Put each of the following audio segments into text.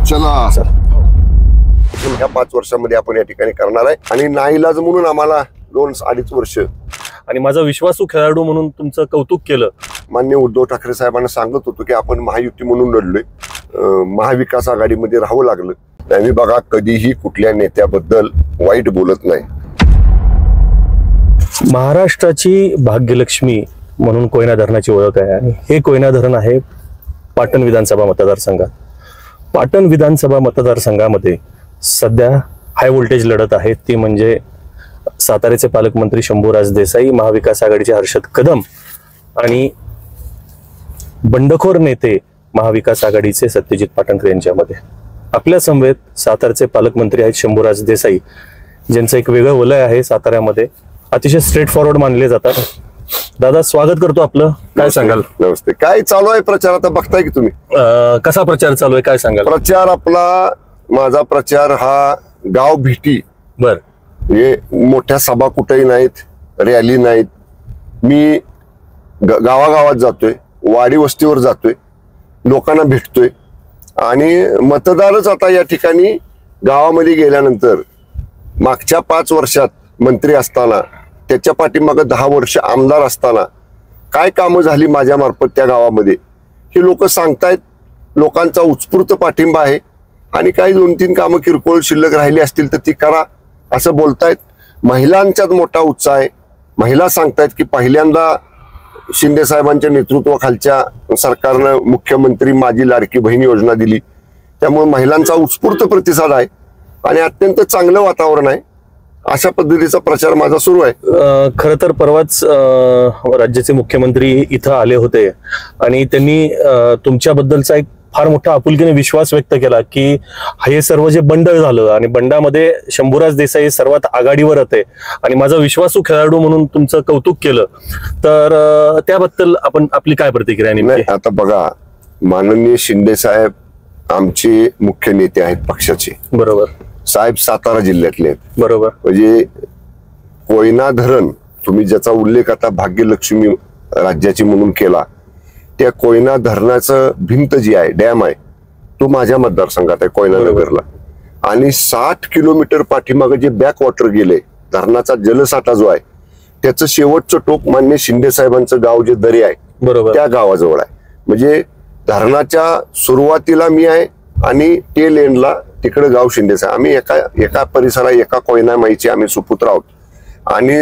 चला ह्या 5 वर्षांमध्ये आपण या ठिकाणी करणार आहे आणि नाईलाज म्हणून आम्हाला 2-2.5 वर्ष आणि माझा विश्वासू खेळाडू म्हणून तुमचं कौतुक केलं. माननीय उद्धव ठाकरे साहेबांना सांगत होतो की आपण महायुती म्हणून लढलोय, महाविकास आघाडीमध्ये राहावं लागलं. आम्ही बघा कधीही कुठल्या नेत्याबद्दल वाईट बोलत नाही. महाराष्ट्राची भाग्यलक्ष्मी म्हणून कोयना धरणाची ओळख आहे आणि हे कोयना धरण आहे पाटण विधानसभा मतदारसंघात. पाटण विधानसभा मतदारसंघामध्ये सध्या हाय व्होल्टेज लढत आहे, ती म्हणजे साताऱ्याचे पालकमंत्री शंभूराज देसाई, महाविकास आघाडीचे हर्षद कदम आणि बंडखोर नेते महाविकास आघाडीचे सत्यजित पाटणकर यांच्यामध्ये. आपल्या समवेत सातारचे पालकमंत्री आहेत शंभूराज देसाई, ज्यांचं एक वेगळं वलय आहे साताऱ्यामध्ये, अतिशय स्ट्रेट फॉरवर्ड मानले जातात. दादा स्वागत करतो आपलं, काय सांगाल? नमस्ते. काय चालू आहे प्रचार आता बघताय की तुम्ही? कसा प्रचार चालू आहे काय सांगाल? प्रचार आपला माझा प्रचार हा गाव भेटी, बर हे मोठ्या सभा कुठेही नाहीत, रॅली नाहीत. मी गावागावात जातोय, वाडी वस्तीवर जातोय, लोकांना भेटतोय आणि मतदारच आता या ठिकाणी गावामध्ये गेल्यानंतर मागच्या 5 वर्षात मंत्री असताना, त्याच्या पाठीमागे 10 वर्ष आमदार असताना काय कामं झाली माझ्या मार्फत त्या गावामध्ये हे लोक सांगतायत. लोकांचा उत्स्फूर्त पाठिंबा आहे आणि काही 2-3 कामं किरकोळ शिल्लक राहिली असतील तर ती करा असं बोलतायत. महिलांच्यात मोठा उत्साह आहे. महिला सांगतायत की पहिल्यांदा शिंदे साहेबांच्या नेतृत्वाखालच्या सरकारनं मुख्यमंत्री माझी लाडकी बहीण योजना दिली, त्यामुळे महिलांचा उत्स्फूर्त प्रतिसाद आहे आणि अत्यंत चांगलं वातावरण आहे. अशा पद्धतीचा प्रचार माझा सुरू आहे. खरं तर परवाच राज्याचे मुख्यमंत्री इथं आले होते आणि त्यांनी तुमच्याबद्दलचा एक फार मोठा आपुलकीने विश्वास व्यक्त केला की हे सर्व जे बंड झालं आणि बंडामध्ये शंभूराज देसाई सर्वात आघाडीवर होते आणि माझा विश्वासू खेळाडू म्हणून तुमचं कौतुक केलं. तर त्याबद्दल आपण आपली काय प्रतिक्रिया? नाही, आता बघा, माननीय शिंदे साहेब आमचे मुख्य नेते आहेत पक्षाचे. बरोबर. साहेब सातारा जिल्ह्यातले आहेत. बरोबर. म्हणजे कोयना धरण तुम्ही ज्याचा उल्लेख आता भाग्यलक्ष्मी राज्याची म्हणून केला, त्या कोयना धरणाचं भिंत जी आहे, डॅम आहे, तो माझ्या मतदारसंघात आहे कोयना नगरला. आणि 60 किलोमीटर पाठीमागे जे बॅक वॉटर गेले, धरणाचा जलसाठा जो आहे त्याचं शेवटचं टोक मान्य शिंदे साहेबांचं गाव जे दरे आहे, बरोबर, त्या गावाजवळ आहे. म्हणजे धरणाच्या सुरुवातीला मी आहे आणि टेल एंडला तिकडे गाव शिंदे साहेब. आम्ही एका परिसरात एका कोयना माईचे आम्ही सुपुत्र आहोत. आणि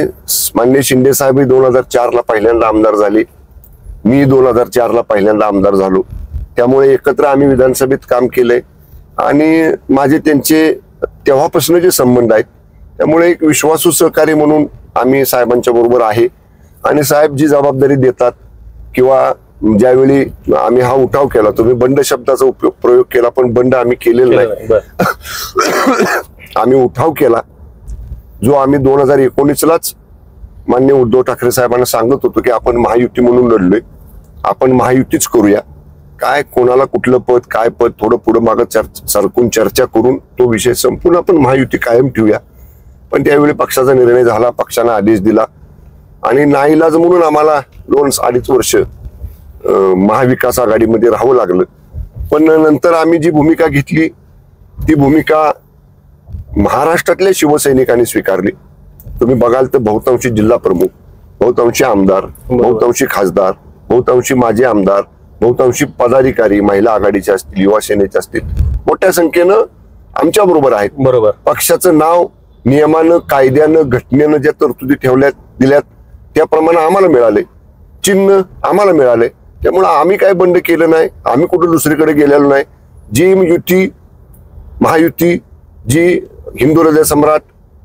मान्य शिंदे साहेब 2004ला पहिल्यांदा आमदार झाले, मी 2004ला पहिल्यांदा आमदार झालो. त्यामुळे एकत्र आम्ही विधानसभेत काम केलंय आणि माझे त्यांचे तेव्हापासून जे संबंध आहेत, त्यामुळे एक विश्वासू सहकारी म्हणून आम्ही साहेबांच्या बरोबर आहे. आणि साहेब जी जबाबदारी देतात किंवा ज्यावेळी आम्ही हा उठाव केला, तुम्ही बंड शब्दाचा प्रयोग केला, पण बंड आम्ही केलेला नाही. आम्ही उठाव केला जो आम्ही 2019लाच माननीय उद्धव ठाकरे साहेबांना सांगत होतो की आपण महायुती म्हणून लढलोय, आपण महायुतीच करूया. काय कोणाला कुठलं पद, काय पद, थोडं पुढं मागं सरकून चर्चा करून तो विषय संपूर्ण आपण महायुती कायम ठेवूया. पण त्यावेळी पक्षाचा निर्णय झाला, पक्षाने आदेश दिला आणि नाईलाज म्हणून आम्हाला 2-2.5 वर्ष महाविकास आघाडीमध्ये राहावं लागलं. पण नंतर आम्ही जी भूमिका घेतली ती भूमिका महाराष्ट्रातल्या शिवसैनिकांनी स्वीकारली. तुम्ही बघाल तर बहुतांशी जिल्हा प्रमुख, बहुतांशी आमदार, बहुतांशी खासदार, बहुतांशी माजी आमदार, बहुतांशी पदाधिकारी महिला आघाडीचे असतील, युवा सेनेचे असतील, मोठ्या संख्येनं आमच्या बरोबर आहेत. बरोबर. पक्षाचं नाव नियमानं, कायद्यानं, घटनेनं ज्या तरतुदी दिल्यात त्याप्रमाणे आम्हाला मिळाले, चिन्ह आम्हाला मिळाले. त्यामुळे आम्ही काय बंड केलं नाही, आम्ही कुठं दुसरीकडे गेलेलो नाही. जी युती, महायुती जी हिंदू हृदय सम्राट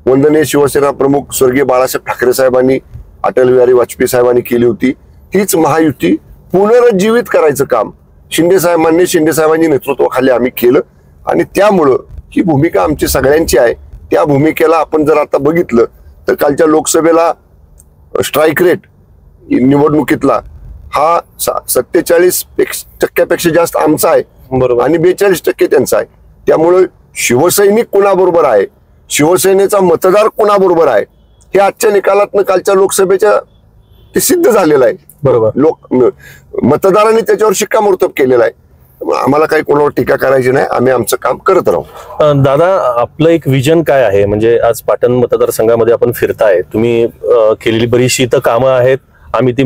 वंदनीय शिवसेना प्रमुख स्वर्गीय बाळासाहेब ठाकरे साहेबांनी, अटल बिहारी वाजपेयी साहेबांनी केली होती, तीच महायुती पुनरुज्जीवित करायचं काम शिंदे साहेबांनी नेतृत्वाखाली आम्ही केलं. आणि त्यामुळं ही भूमिका आमची सगळ्यांची आहे. त्या भूमिकेला आपण जर आता बघितलं तर कालच्या लोकसभेला स्ट्राईक रेट निवडणुकीतला हा 47% जास्त आमचा आहे आणि 42% त्यांचा आहे. त्यामुळे शिवसैनिक कोणाबरोबर आहे, शिवसेनेचा मतदार कोणाबरोबर आहे, हे आजच्या निकालातनं कालच्या लोकसभेच्या ते सिद्ध झालेलं आहे. बरोबर. मतदारांनी त्याच्यावर शिक्कामोर्तब केलेला आहे. आम्हाला काही कोणावर टीका करायची नाही, आम्ही आमचं काम करत राहू. दादा, आपलं एक विजन काय आहे? म्हणजे आज पाटण मतदारसंघामध्ये आपण फिरताय, तुम्ही केलेली बरीचशी इथं कामं आहेत, आम्ही ती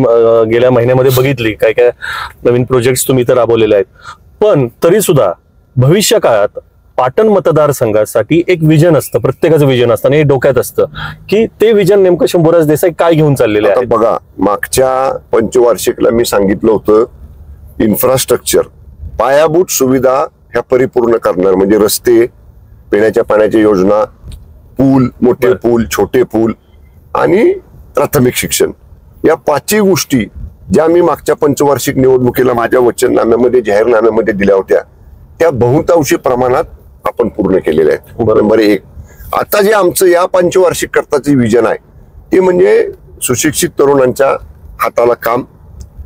गेल्या महिन्यामध्ये बघितली, काय काय नवीन प्रोजेक्ट्स तुम्ही इथं राबवलेले आहेत. पण तरी सुद्धा भविष्य काळात पाटण मतदारसंघासाठी एक विजन असतं, प्रत्येकाचं विजन असतं आणि डोक्यात असतं की ते विजन नेमकं शंभूराज देसाई काय घेऊन चाललेले आहे. बघा, मागच्या पंचवार्षिकला मी सांगितलं होतं, इन्फ्रास्ट्रक्चर, पायाभूत सुविधा ह्या परिपूर्ण करणार, म्हणजे रस्ते, पिण्याच्या पाण्याची योजना, पूल, मोठे पूल, छोटे पूल आणि प्राथमिक शिक्षण, या 5 गोष्टी ज्या मी मागच्या पंचवार्षिक निवडणुकीला माझ्या वचननाम्यामध्ये, जाहीरनाम्यामध्ये दिल्या होत्या, त्या बहुतांशी प्रमाणात आपण पूर्ण केलेल्या आहेत. नंबर 1, आता जे आमचं या पंचवार्षिक करताचे विजन आहे ते म्हणजे सुशिक्षित तरुणांच्या हाताला काम,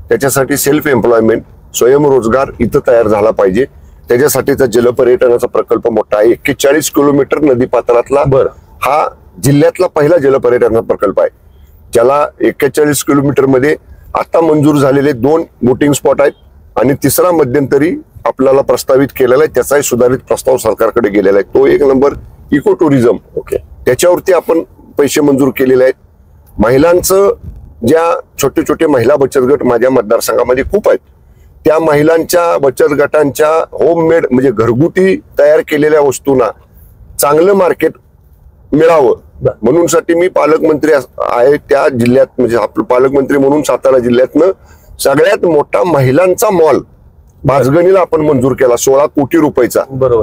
त्याच्यासाठी सेल्फ एम्प्लॉयमेंट, स्वयंरोजगार इथं तयार झाला पाहिजे. त्याच्यासाठीचा जलपर्यटनाचा प्रकल्प मोठा आहे, 41 किलोमीटर नदी पात्रातला हा जिल्ह्यातला पहिला जलपर्यटनाचा प्रकल्प आहे, ज्याला 41 किलोमीटर मध्ये आता मंजूर झालेले 2 बोटिंग स्पॉट आहेत आणि 3रा मध्यंतरी आपल्याला प्रस्तावित केलेला आहे, त्याचाही सुधारित प्रस्ताव सरकारकडे गेलेला आहे. तो 1 नंबर इको टुरिझम, त्याच्यावरती आपण पैसे मंजूर केलेले आहेत. महिलांचं ज्या छोटे छोटे महिला बचत गट माझ्या मतदारसंघामध्ये खूप आहेत, त्या महिलांच्या बचत गटांच्या होममेड म्हणजे घरगुती तयार केलेल्या वस्तूंना चांगलं मार्केट मिळावं म्हणून साठी मी पालकमंत्री आहे त्या जिल्ह्यात, म्हणजे आपलं पालकमंत्री म्हणून सातारा जिल्ह्यातनं सगळ्यात मोठा महिलांचा मॉल पाचगणीला आपण मंजूर केला, 16 कोटी रुपयाचा.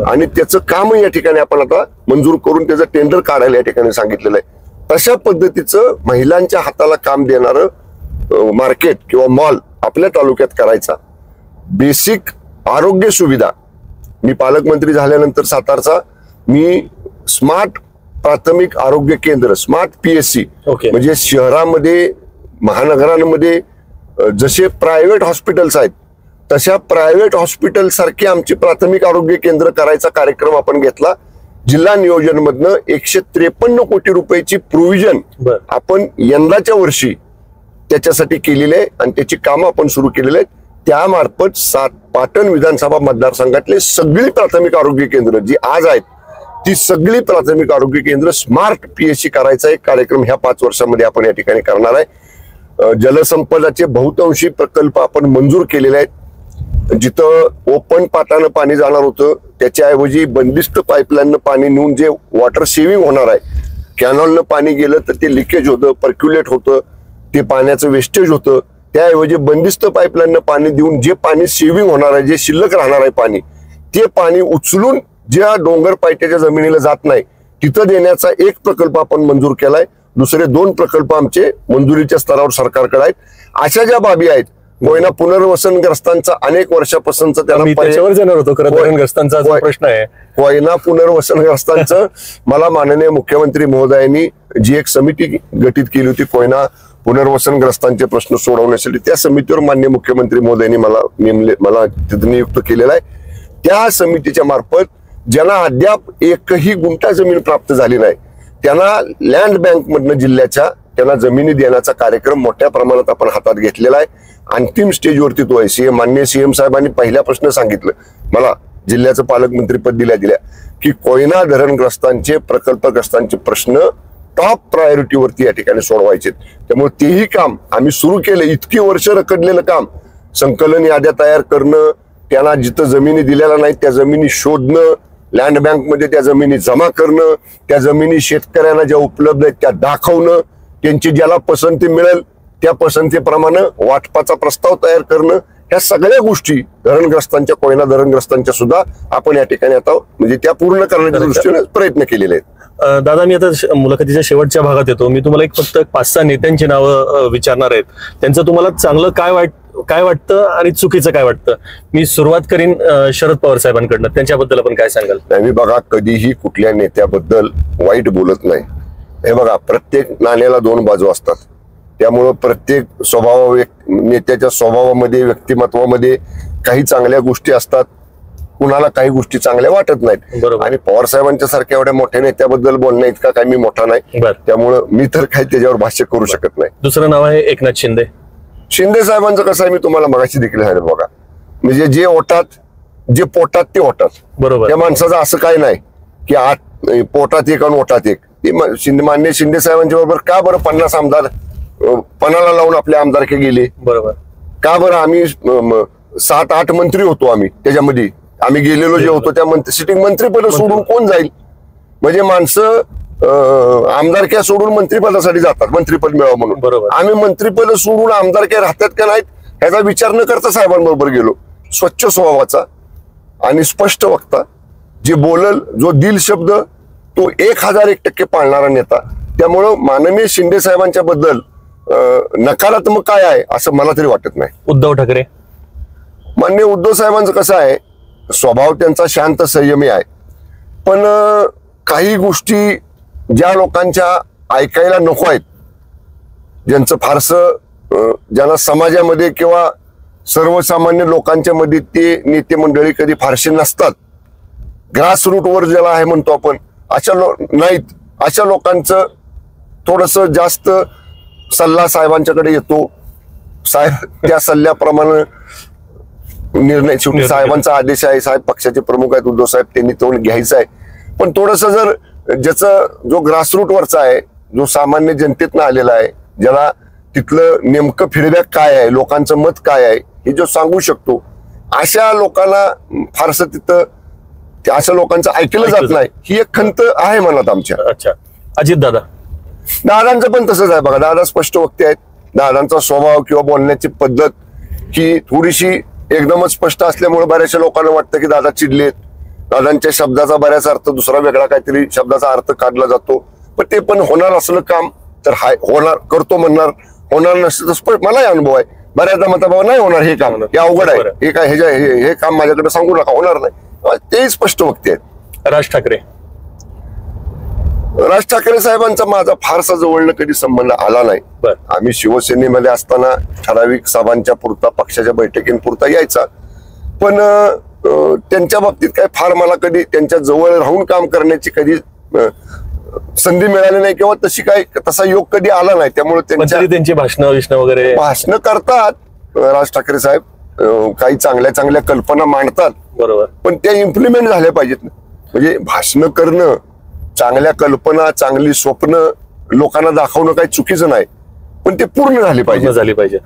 आणि त्याचं काम या ठिकाणी आपण आता मंजूर करून त्याचं टेंडर काढायला या ठिकाणी सांगितलेलं आहे. तशा पद्धतीचं महिलांच्या हाताला काम देणारं मार्केट किंवा मॉल आपल्या तालुक्यात करायचा. बेसिक आरोग्य सुविधा, मी पालकमंत्री झाल्यानंतर सातारचा मी स्मार्ट प्राथमिक आरोग्य केंद्र, स्मार्ट PSC, म्हणजे शहरामध्ये महानगरांमध्ये जसे प्रायव्हेट हॉस्पिटल्स आहेत तशा प्रायव्हेट हॉस्पिटल सारखी आमची प्राथमिक आरोग्य केंद्र करायचा कार्यक्रम आपण घेतला. जिल्हा नियोजन मधनं 153 कोटी रुपयाची प्रोव्हिजन आपण यंदाच्या वर्षी त्याच्यासाठी केलेली आहे आणि त्याची कामं आपण सुरू केलेली आहेत. त्यामार्फत पाटण विधानसभा मतदारसंघातले सगळी प्राथमिक आरोग्य केंद्र जी आज आहेत ती सगळी प्राथमिक आरोग्य केंद्र स्मार्ट PSC करायचा एक कार्यक्रम ह्या 5 वर्षामध्ये आपण या ठिकाणी करणार आहे. जलसंपदाचे बहुतांशी प्रकल्प आपण मंजूर केलेले आहेत. जिथं ओपन पाटानं पाणी जाणार होतं त्याच्याऐवजी बंदिस्त पाईपलाईननं पाणी नेऊन जे वॉटर सेव्हिंग होणार आहे, कॅनॉलनं पाणी गेलं तर ते लिकेज होतं, पर्क्युलेट होतं, ते पाण्याचं वेस्टेज होतं, त्याऐवजी बंदिस्त पाईपलाईननं पाणी देऊन जे पाणी सेव्हिंग होणार आहे, जे शिल्लक राहणार आहे पाणी, ते पाणी उचलून ज्या डोंगर पायथ्याच्या जमिनीला जात नाही तिथं देण्याचा एक प्रकल्प आपण मंजूर केलाय. दुसरे 2 प्रकल्प आमचे मंजुरीच्या स्तरावर सरकारकडे आहेत. अशा ज्या बाबी आहेत, कोयना पुनर्वसनग्रस्तांचा अनेक वर्षापासूनचा त्याच्यावर जाणार होतो धरणग्रस्तांचा प्रश्न आहे. कोयना पुनर्वसनग्रस्तांचं मला माननीय मुख्यमंत्री महोदयांनी जी एक समिती गठीत केली होती कोयना पुनर्वसनग्रस्तांचे प्रश्न सोडवण्यासाठी, त्या समितीवर माननीय मुख्यमंत्री महोदयांनी मला तिथे नियुक्त केलेला आहे. त्या समितीच्या मार्फत ज्यांना अद्याप एकही गुंठा जमीन प्राप्त झाली नाही त्यांना लँड बँक मधनं जिल्ह्याच्या त्यांना जमिनी देण्याचा कार्यक्रम मोठ्या प्रमाणात आपण हातात घेतलेला आहे. अंतिम स्टेजवरती तो आहे. माननीय CM साहेबांनी पहिल्यापासून सांगितलं मला जिल्ह्याचं पालकमंत्री पद दिल्या की कोयना धरणग्रस्तांचे प्रकल्पग्रस्तांचे प्रश्न टॉप प्रायोरिटीवरती या ठिकाणी सोडवायचे. त्यामुळे तेही काम आम्ही सुरू केलं. इतकी वर्ष रखडलेलं काम, संकलन याद्या तयार करणं, त्यांना जिथं जमिनी दिलेल्या नाहीत त्या जमिनी शोधणं, लँड बँक मध्ये त्या जमिनी जमा करणं, त्या जमिनी शेतकऱ्यांना ज्या उपलब्ध आहेत त्या दाखवणं, त्यांची ज्याला पसंती मिळेल त्या पसंतीप्रमाणे वाटपाचा प्रस्ताव तयार करणं, ह्या सगळ्या गोष्टी धरणग्रस्तांच्या, कोयना धरणग्रस्तांच्या सुद्धा आपण या ठिकाणी आता म्हणजे त्या पूर्ण करण्याच्या दृष्टीने प्रयत्न केलेले आहेत. दादा, मी आता मुलाखतीच्या शेवटच्या भागात येतो. मी तुम्हाला फक्त 5-6 नेत्यांची नावं विचारणार आहेत. त्यांचं तुम्हाला चांगलं काय वाटतं आणि चुकीचं काय वाटतं. मी सुरुवात करीन शरद पवार साहेबांकडनं, त्यांच्याबद्दल आपण काय सांगाल. मी बघा कधीही कुठल्या नेत्याबद्दल वाईट बोलत नाही. हे बघा, प्रत्येक नाण्याला 2 बाजू असतात. त्यामुळं प्रत्येक नेत्याच्या स्वभावामध्ये, व्यक्तिमत्वामध्ये काही चांगल्या गोष्टी असतात, कुणाला काही गोष्टी चांगल्या वाटत नाहीत. आणि पवार साहेबांच्या सारख्या एवढ्या मोठ्या नेत्याबद्दल बोलणं इतका काही मी मोठा नाही, त्यामुळं मी तर काही त्याच्यावर भाष्य करू शकत नाही. दुसरं नाव आहे एकनाथ शिंदे. शिंदे साहेबांचं कसं आहे मी तुम्हाला मगाशी देखील सांगितलं बघा, म्हणजे जे ओटात जे पोटात ते ओटात. बरोबर. त्या माणसाचं असं काही नाही की आत पोटात एक आणि ओटात एक. मान्य शिंदे साहेबांच्या बरोबर का बरं 50 आमदार पणाला लावून आपले आमदारके गेले? बरोबर. का बरं आम्ही 7-8 मंत्री होतो आम्ही त्याच्यामध्ये. आम्ही गेलेलो जे होतो त्या सिटिंग मंत्रीपद सोडून कोण जाईल? म्हणजे माणसं आमदारक्या सोडून मंत्रिपदासाठी जातात, मंत्रिपद मिळावं म्हणून. बरोबर. आम्ही मंत्रिपद सोडून आमदारक्या राहतात का नाहीत ह्याचा विचार न करता साहेबांबरोबर गेलो. स्वच्छ स्वभावाचा आणि स्पष्ट वक्ता, जे बोलल, जो दिल शब्द तो 1001% पाळणारा नेता. त्यामुळं माननीय शिंदे साहेबांच्या बद्दल नकारात्मक काय आहे असं मला तरी वाटत नाही. उद्धव ठाकरे, मान्य उद्धव साहेबांचं कसं आहे, स्वभाव त्यांचा शांत संयमी आहे, पण काही गोष्टी ज्या लोकांच्या ऐकायला नको आहेत, ज्यांचं फारसं ज्यांना समाजामध्ये किंवा सर्वसामान्य लोकांच्या मध्ये ते नेते मंडळी कधी फारसे नसतात, ग्रासरूटवर ज्याला आहे म्हणतो आपण, अशा नाहीत, अशा लोकांचं थोडस जास्त सल्ला साहेबांच्याकडे येतो. साहेब त्या सल्ल्याप्रमाणे निर्णय, शेवटी साहेबांचा आदेश आहे, साहेब पक्षाचे प्रमुख आहेत उद्धव साहेब, त्यांनी तो घ्यायचा आहे. पण थोडस जर ज्याचं जो ग्रासरूटवरचा आहे, जो सामान्य जनतेतनं आलेला आहे, ज्याला तिथलं नेमकं फीडबॅक काय आहे, लोकांचं मत काय आहे हे जो सांगू शकतो, अशा लोकांना फारसं तिथं अशा लोकांचं ऐकलं जात नाही, ही एक खंत आहे मनात आमच्या. अच्छा. अजित दादा, दादांचं पण तसंच आहे बघा. दादा स्पष्ट वक्ते आहेत. दादांचा स्वभाव किंवा बोलण्याची पद्धत ही थोडीशी एकदमच स्पष्ट असल्यामुळे बऱ्याचशा लोकांना वाटतं की दादा चिडलेत, दादांच्या शब्दाचा बऱ्याच अर्थ दुसरा वेगळा काहीतरी शब्दाचा अर्थ काढला जातो. पण ते पण होणार असलं काम तर होणार, करतो म्हणणार, होणार नसतं तर मलाही अनुभव आहे बऱ्याचदा म्हणता बाबा नाही होणार हे काम, हे अवघड आहे, हे काय हे काम माझ्याकडे सांगू नका, होणार नाही, ते स्पष्ट वक्ते आहेत. राज ठाकरे, राज ठाकरे साहेबांचा माझा फारसा जवळनं कधी संबंध आला नाही. आम्ही शिवसेनेमध्ये असताना ठराविक सभांच्या पुरता, पक्षाच्या बैठकींपुरता यायचा, पण त्यांच्या बाबतीत काय फार मला कधी त्यांच्या जवळ राहून काम करण्याची कधी संधी मिळाली नाही किंवा तसा योग कधी आला नाही. त्यामुळे त्यांची भाषणं वगैरे भाषणं करतात राज ठाकरे साहेब, काही चांगल्या चांगल्या कल्पना मांडतात. बरोबर. पण त्या इम्प्लिमेंट झाल्या पाहिजेत. म्हणजे भाषणं करणं, चांगल्या कल्पना, चांगली स्वप्न लोकांना दाखवणं काही चुकीचं नाही, पण ते पूर्ण झाली पाहिजे.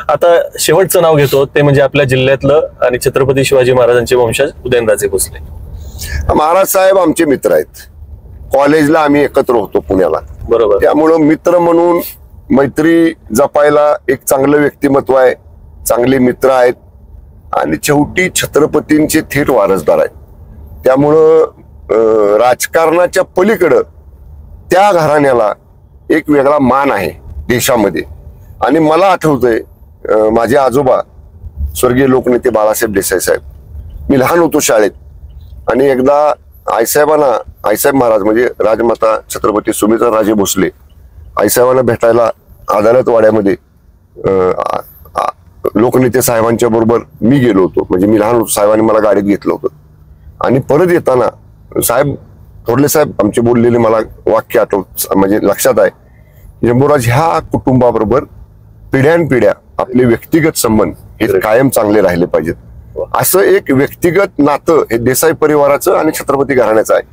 आता शेवटचं नाव घेतो ते म्हणजे आपल्या जिल्ह्यातलं आणि छत्रपती शिवाजी महाराजांचे वंशज उदयनराजे भोसले. महाराज साहेब आमचे मित्र आहेत. कॉलेजला आम्ही एकत्र होतो पुण्याला. बरोबर. त्यामुळं मित्र म्हणून मैत्री जपायला एक चांगलं व्यक्तिमत्व आहे, चांगले मित्र आहेत आणि शेवटी छत्रपतींचे थेट वारसदार आहेत. त्यामुळं राजकारणाच्या पलीकडं त्या घराण्याला एक वेगळा मान आहे देशामध्ये. आणि मला आठवतंय माझे आजोबा स्वर्गीय लोकनेते बाळासाहेब देसाई साहेब, मी लहान होतो शाळेत, आणि एकदा आईसाहेब महाराज म्हणजे राजमाता छत्रपती सुमित्राराजे भोसले आईसाहेबांना भेटायला अदालतवाड्यामध्ये लोकनेते साहेबांच्या बरोबर मी गेलो होतो. म्हणजे मी लहान होतो, साहेबांनी मला गाडीत घेतलं होतं. आणि परत येताना साहेब थोरले साहेब आमचे बोललेले मला वाक्य म्हणजे लक्षात आहे, शंभूराज ह्या कुटुंबाबरोबर पिढ्यानपिढ्या आपले व्यक्तिगत संबंध हे कायम चांगले राहिले पाहिजेत. असं एक व्यक्तिगत नातं हे देसाई परिवाराचं आणि छत्रपती घराण्याचं आहे.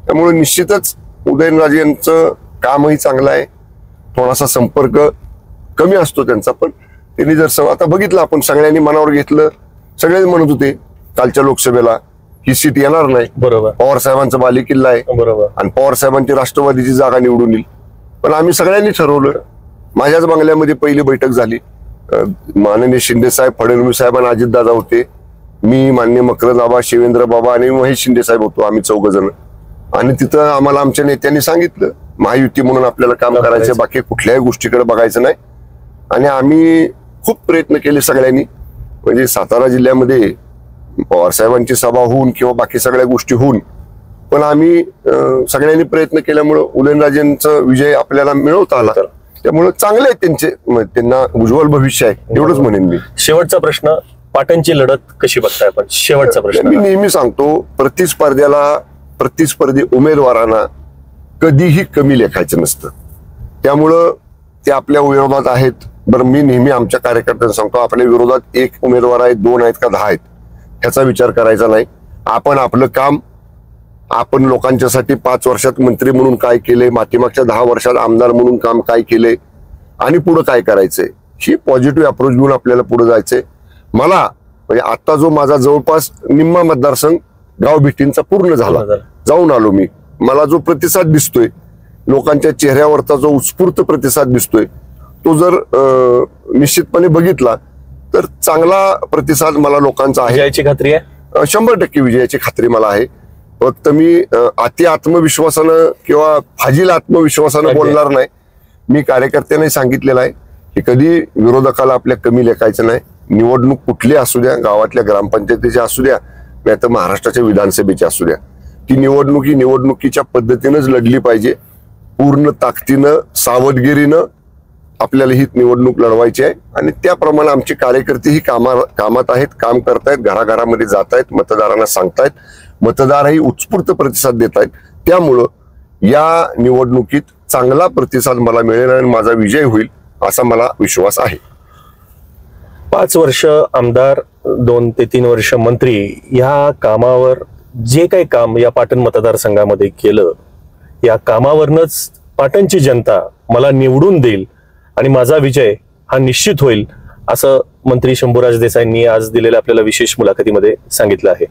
त्यामुळे निश्चितच उदयनराजेंचं कामही चांगलं आहे. थोडासा संपर्क कमी असतो त्यांचा, पण त्यांनी जर आता बघितलं आपण सगळ्यांनी मनावर घेतलं. सगळेच म्हणत होते कालच्या लोकसभेला ही सीट येणार नाही. बरोबर. पवार साहेबांचा बालेकिल्ला आहे. बरोबर. आणि पवार साहेबांची राष्ट्रवादीची जागा निवडून येईल. पण आम्ही सगळ्यांनी ठरवलं. माझ्याच बंगल्यामध्ये पहिली बैठक झाली. माननीय शिंदे साहेब, फडणवीस साहेब आणि अजितदादा होते. मी, मान्य मकरंद बाबा, शिवेंद्र बाबा आणि महेश शिंदे साहेब होतो. आम्ही 4 जण. आणि तिथं आम्हाला आमच्या नेत्यांनी सांगितलं महायुती म्हणून आपल्याला काम करायचं, बाकी कुठल्याही गोष्टीकडे बघायचं नाही. आणि आम्ही खूप प्रयत्न केले सगळ्यांनी. म्हणजे सातारा जिल्ह्यामध्ये पवार साहेबांची सभा होऊन किंवा बाकी सगळ्या गोष्टी होऊन, पण आम्ही सगळ्यांनी प्रयत्न केल्यामुळं उदयनराजेंचा विजय आपल्याला मिळवता आला. त्यामुळे चांगले आहेत त्यांना उज्ज्वल भविष्य आहे, एवढंच म्हणेन मी. शेवटचा प्रश्न, पाटणची लढत कशी बघताय आपण? शेवटचा प्रश्न. मी नेहमी सांगतो, प्रतिस्पर्धी उमेदवारांना कधीही कमी लेखायचं नसतं. त्यामुळं ते आपल्या विरोधात आहेत. बरं, मी नेहमी आमच्या कार्यकर्त्यांना सांगतो, आपल्या विरोधात 1 उमेदवार आहेत, 2 आहेत का 10 आहेत, ह्याचा विचार करायचा नाही. आपण आपलं काम, आपण लोकांच्यासाठी 5 वर्षात मंत्री म्हणून काय केले, मागच्या 10 वर्षात आमदार म्हणून काम काय केले आणि पुढे काय करायचंय, ही पॉझिटिव्ह अप्रोच घेऊन आपल्याला पुढे जायचंय. मला म्हणजे आता जो माझा जवळपास निम्मा मतदारसंघ गाव भेटींचा पूर्ण झाला, जाऊन आलो मी. मला जो प्रतिसाद दिसतोय, लोकांच्या चेहऱ्यावरचा जो उत्स्फूर्त प्रतिसाद दिसतोय, तो जर निश्चितपणे बघितला तर चांगला प्रतिसाद मला लोकांचा आहे. विजयाची खात्री आहे, 100% विजयाची खात्री मला आहे. फक्त मी अति आत्मविश्वासानं किंवा फाजील आत्मविश्वासानं बोलणार नाही. मी कार्यकर्त्यांनी सांगितलेलं आहे की कधी विरोधकाला आपल्या कमी लेखायचं नाही. निवडणूक कुठली असू द्या, गावातल्या ग्रामपंचायतीची असू द्या, नाही तर महाराष्ट्राच्या विधानसभेची असू द्या, ती निवडणुकीच्या पद्धतीनंच लढली पाहिजे. पूर्ण ताकदीनं, सावधगिरीनं आपल्याला ही निवडणूक लढवायची आहे आणि त्याप्रमाणे आमचे कार्यकर्ते ही कामात आहेत, काम करतायत, घराघरामध्ये जात आहेत, मतदारांना सांगतायत. मतदारही उत्स्फूर्त प्रतिसाद देत आहेत. त्यामुळं या निवडणुकीत चांगला प्रतिसाद मला मिळेल आणि माझा विजय होईल असा मला विश्वास आहे. 5 वर्ष आमदार, 2 ते 3 वर्ष मंत्री, या कामावर जे काही काम या पाटण मतदारसंघामध्ये केलं, या कामावरनच पाटणची जनता मला निवडून देईल आणि माझा विजय हा निश्चित होईल, असं मंत्री शंभूराज देसाईंनी आज दिलेल्या आपल्याला विशेष मुलाखतीमध्ये सांगितलं आहे.